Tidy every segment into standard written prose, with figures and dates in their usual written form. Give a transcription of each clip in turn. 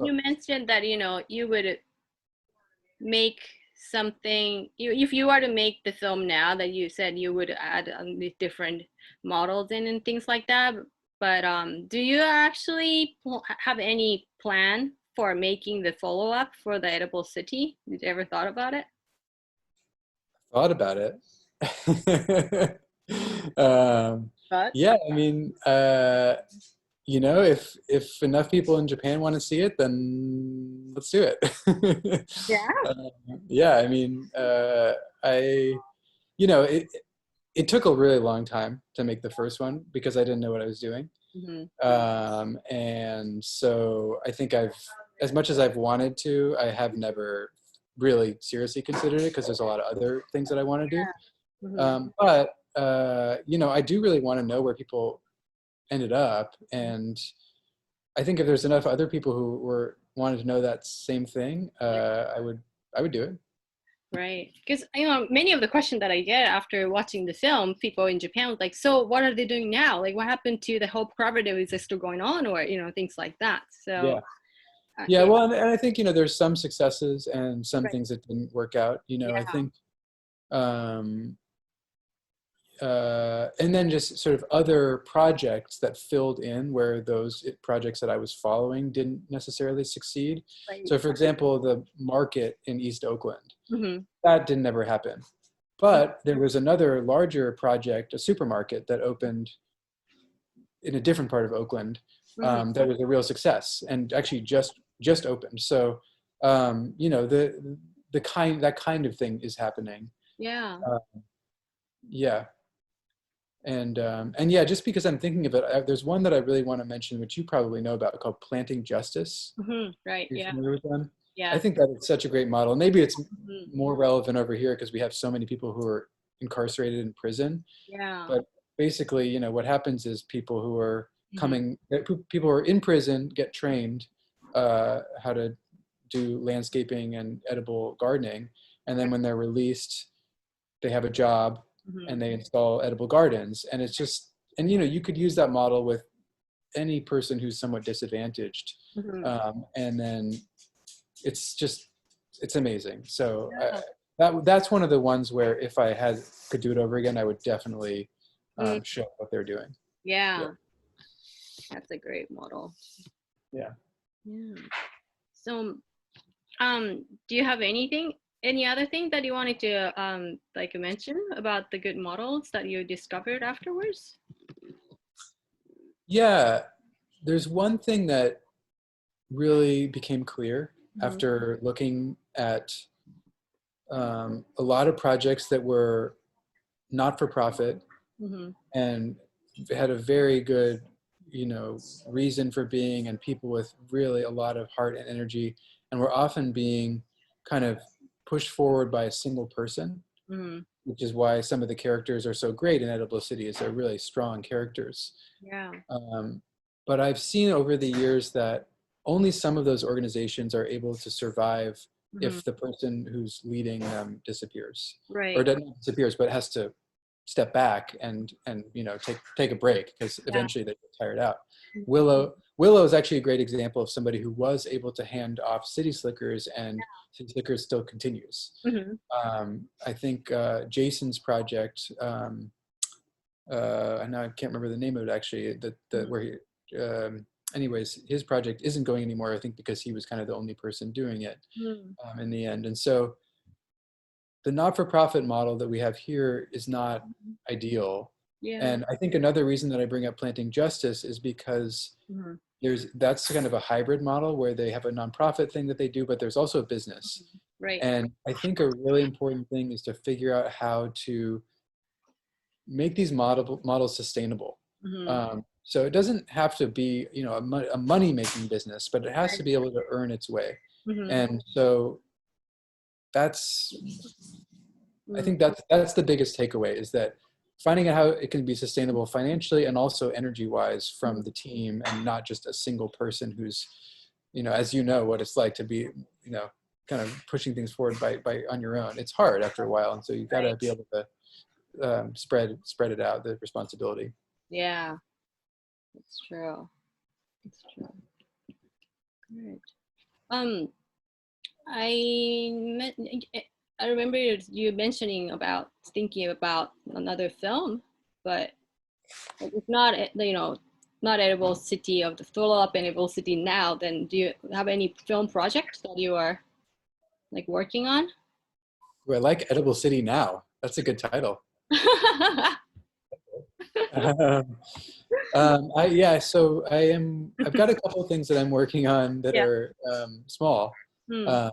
You mentioned that, you would make something, if you were to make the film now, that you said you would add the different models in and things like that. But do you actually have any plan for making the follow-up for the edible city? Did you ever thought about it? Thought about it. But Yeah, I mean, if enough people in Japan want to see it, then let's do it. yeah. Yeah, I mean, it took a really long time to make the first one because I didn't know what I was doing. And so I think as much as I've wanted to, I have never really seriously considered it because there's a lot of other things that I want to do. But I do really want to know where people ended up, and I think if there's enough other people who wanted to know that same thing, I would do it. Right, because many of the questions that I get after watching the film, people in Japan was like, so what are they doing now? Like, what happened to the whole cooperative? Is it still going on, or things like that? So yeah, well, and I think there's some successes and some right. things that didn't work out. I think and then just sort of other projects that filled in where those projects that I was following didn't necessarily succeed. Right. So for example, the market in East Oakland, that didn't ever happen. But there was another larger project, a supermarket that opened in a different part of Oakland that was a real success and actually just opened. So, that kind of thing is happening. Yeah. Yeah. And yeah, just because I'm thinking of it, there's one that I really want to mention, which you probably know about, called Planting Justice. Right. You're Yeah. familiar with them? Yeah. I think that it's such a great model. Maybe it's more relevant over here because we have so many people who are incarcerated in prison. Yeah. But basically, what happens is people who are people who are in prison get trained how to do landscaping and edible gardening, and then when they're released, they have a job. And they install edible gardens, and it's just, and you could use that model with any person who's somewhat disadvantaged, and then it's amazing. So that's one of the ones where if I could do it over again, I would definitely show what they're doing. Yeah, that's a great model. Yeah. So, do you have any other thing that you wanted to mention about the good models that you discovered afterwards? Yeah, there's one thing that really became clear after looking at a lot of projects that were not for profit and had a very good reason for being, and people with really a lot of heart and energy, and were often being kind of pushed forward by a single person, which is why some of the characters are so great in Edible City, is they're really strong characters. Yeah. But I've seen over the years that only some of those organizations are able to survive if the person who's leading them disappears. Right. Or doesn't disappears, but has to step back and take a break, because eventually they get tired out. Willow is actually a great example of somebody who was able to hand off City Slickers, and City Slickers still continues. I think Jason's project, and now I can't remember the name of it actually, where he, anyways, his project isn't going anymore, I think because he was kind of the only person doing it in the end. And so the not-for-profit model that we have here is not ideal. And I think another reason that I bring up Planting Justice is because that's kind of a hybrid model where they have a nonprofit thing that they do, but there's also a business. Right. And I think a really important thing is to figure out how to make these models sustainable. So it doesn't have to be, a money-making business, but it has to be able to earn its way. And so I think that's the biggest takeaway, is that finding out how it can be sustainable financially and also energy-wise from the team, and not just a single person who's, as what it's like to be, kind of pushing things forward by on your own. It's hard after a while, and so you've got to be able to spread it out, the responsibility. Yeah, it's true. It's true. Good. Um, I I remember you mentioning about thinking about another film, but it's not, not Edible City of the follow-up and Edible City now. Then do you have any film projects that you are like working on? Well, I like Edible City Now. That's a good title. So I've got a couple of things that I'm working on that Yeah. are small. I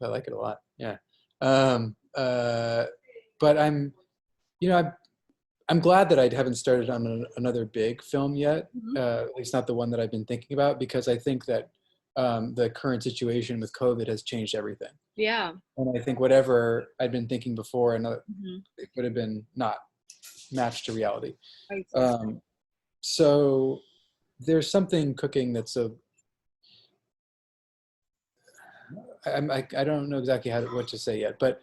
like it a lot. Yeah. But I'm glad that I haven't started on another big film yet, at least not the one that I've been thinking about, because I think that the current situation with COVID has changed everything. Yeah. And I think whatever I'd been thinking before, and it would have been not matched to reality. Right. So there's something cooking that's I don't know exactly what to say yet, but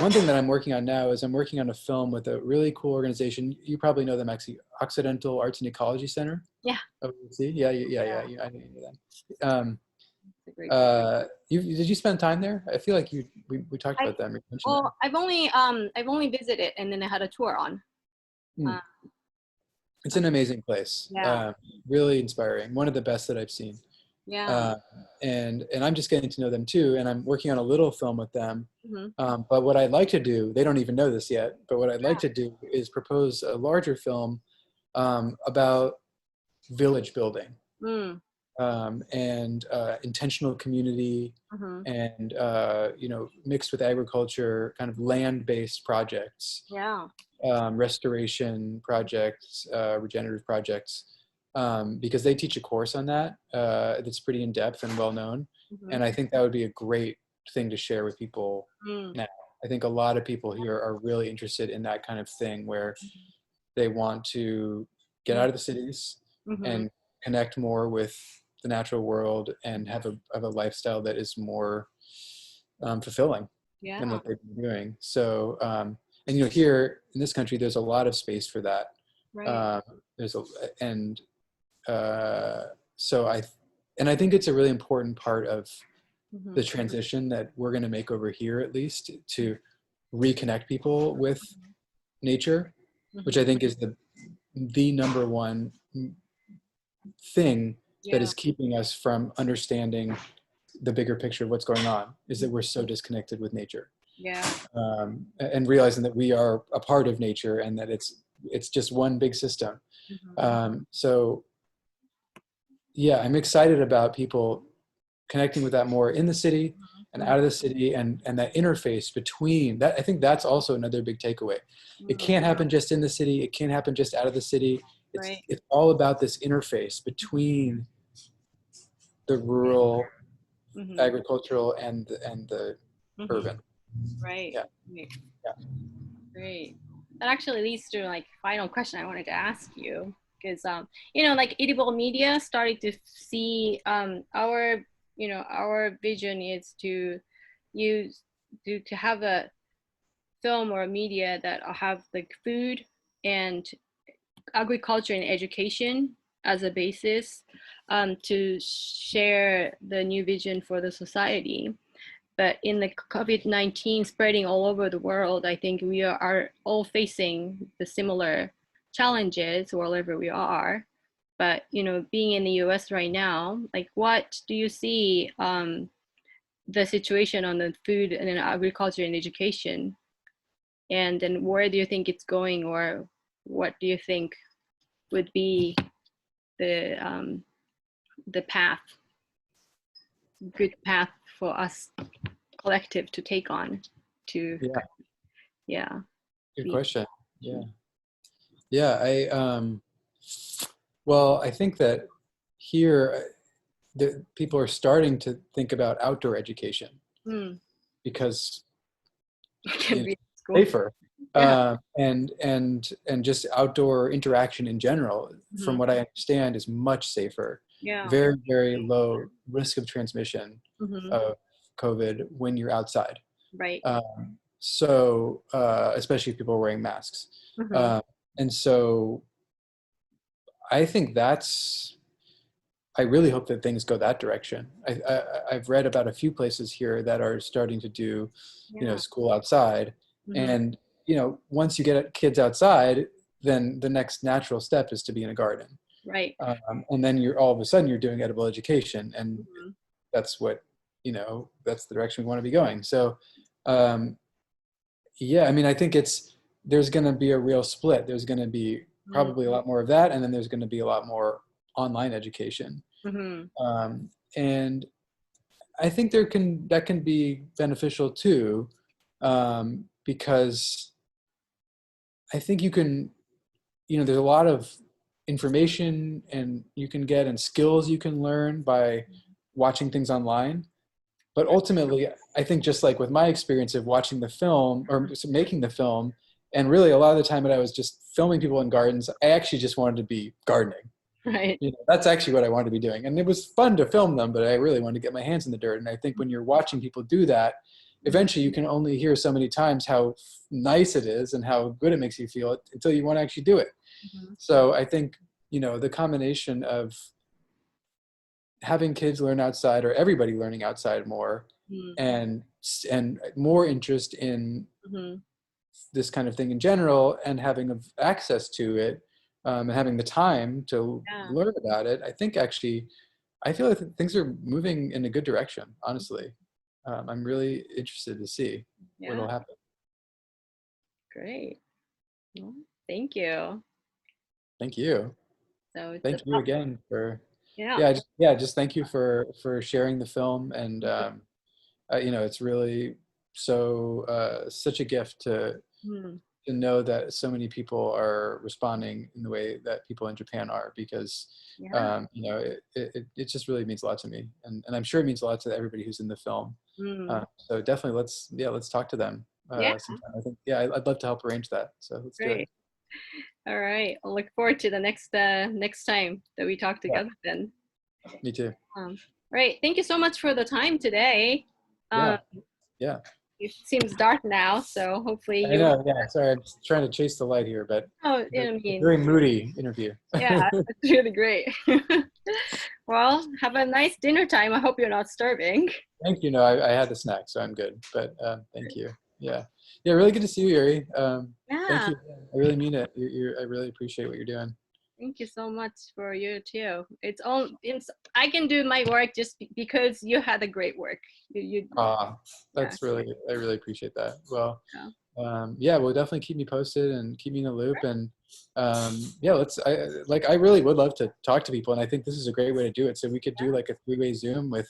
one thing that I'm working on now is I'm working on a film with a really cool organization. You probably know them, actually, Occidental Arts and Ecology Center. Yeah. Yeah. I know them. Great. Did you spend time there? I feel like we talked about them. Well, I've only visited, and then I had a tour on. It's an amazing place. Yeah. Really inspiring. One of the best that I've seen. Yeah. And I'm just getting to know them too, and I'm working on a little film with them. But what I'd like to do, they don't even know this yet, but what I'd like to do is propose a larger film about village building. And intentional community, and mixed with agriculture, kind of land-based projects. Yeah. Restoration projects, regenerative projects, because they teach a course on that that's pretty in-depth and well-known. And I think that would be a great thing to share with people now. I think a lot of people here are really interested in that kind of thing, where they want to get out of the cities and connect more with the natural world and have a lifestyle that is more fulfilling than what they've been doing. So, and here in this country, there's a lot of space for that. Right. So I think it's a really important part of the transition that we're going to make over here, at least, to reconnect people with nature, which I think is the number one thing that is keeping us from understanding the bigger picture of what's going on, is that we're so disconnected with nature. Yeah. And realizing that we are a part of nature, and that it's just one big system. So yeah, I'm excited about people connecting with that more in the city and out of the city, and that interface between that. I think that's also another big takeaway. It can't happen just in the city. It can't happen just out of the city. It's all about this interface between the rural, agricultural, and the urban. Right. Yeah. Great. That actually leads to like final question I wanted to ask you, because like Edible Media started to see our vision is to have a film or a media that have like food and agriculture and education as a basis, to share the new vision for the society. But in the COVID-19 spreading all over the world, I think we are all facing the similar challenges wherever we are. But being in the US right now, like, what do you see the situation on the food and agriculture and education? And then where do you think it's going, or what do you think would be the good path for us collective to take on to Good question. Well, I think that here the people are starting to think about outdoor education because it's safer. And just outdoor interaction in general, from what I understand, is much safer. Very, very low risk of transmission of COVID when you're outside. Right. So especially if people are wearing masks. And so I think I really hope that things go that direction. I've read about a few places here that are starting to do, school outside. And, once you get kids outside, then the next natural step is to be in a garden. Right. And then all of a sudden you're doing edible education, and that's what, that's the direction we want to be going. So, I think there's going to be a real split. There's going to be probably a lot more of that. And then there's going to be a lot more online education. And I think that can be beneficial too, because I think you can, there's a lot of information and you can get and skills you can learn by watching things online. But ultimately, I think just like with my experience of watching the film or making the film, and really a lot of the time when I was just filming people in gardens, I actually just wanted to be gardening. Right. That's actually what I wanted to be doing. And it was fun to film them, but I really wanted to get my hands in the dirt. And I think when you're watching people do that, eventually you can only hear so many times how nice it is and how good it makes you feel until you want to actually do it. So I think, the combination of having kids learn outside, or everybody learning outside more, and more interest in this kind of thing in general, and having access to it, and having the time to learn about it, I think actually, I feel like things are moving in a good direction, honestly. I'm really interested to see what will happen. Great. Well, thank you. Thank you. So thank you again for just thank you for sharing the film. And it's really such a gift to know that so many people are responding in the way that people in Japan are, because it just really means a lot to me, and I'm sure it means a lot to everybody who's in the film. So definitely let's talk to them sometime. I think I'd love to help arrange that, so let's do it. All right, I'll look forward to the next time that we talk together then. Me too. All right, thank you so much for the time today. It seems dark now, so hopefully you. I know, sorry, I'm just trying to chase the light here, but very moody interview. That's really great. Well, have a nice dinner time. I hope you're not starving. Thank you. No, I had a snack, so I'm good. But thank you. Yeah, really good to see you, Yuri. Thank you. I really mean it. I really appreciate what you're doing. Thank you so much for you too. I can do my work just because you had a great work. That's really, I really appreciate that. Well, well, definitely keep me posted and keep me in the loop. And I really would love to talk to people, and I think this is a great way to do it. So we could do like a 3-way Zoom with,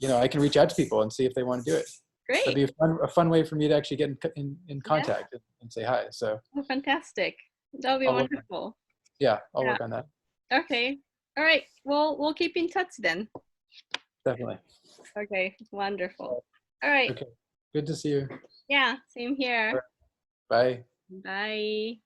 I can reach out to people and see if they want to do it. Great. It'd be a fun way for me to actually get in contact and say hi. So. Oh, fantastic. That would be wonderful. I'll work on that. Okay. All right. Well, we'll keep in touch then. Definitely. Okay. Wonderful. All right. Okay. Good to see you. Yeah. Same here. Bye. Bye.